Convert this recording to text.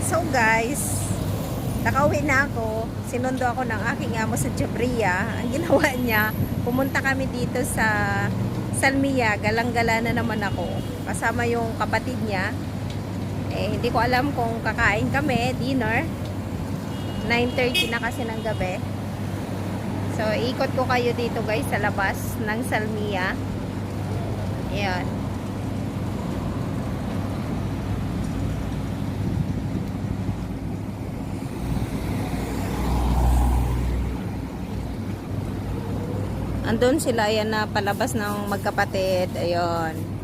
So guys, nakauwi na ako. Sinundo ako ng aking amo sa Jabria. Ang ginawa niya, pumunta kami dito sa Salmia. Galang-gala na naman ako. Kasama yung kapatid niya. Hindi ko alam kung kakain kami, dinner. 9:30 na kasi ng gabi. So, ikot ko kayo dito guys sa labas ng Salmia. Ayan. Andun sila, ayan na palabas ng magkapatid. Ayun.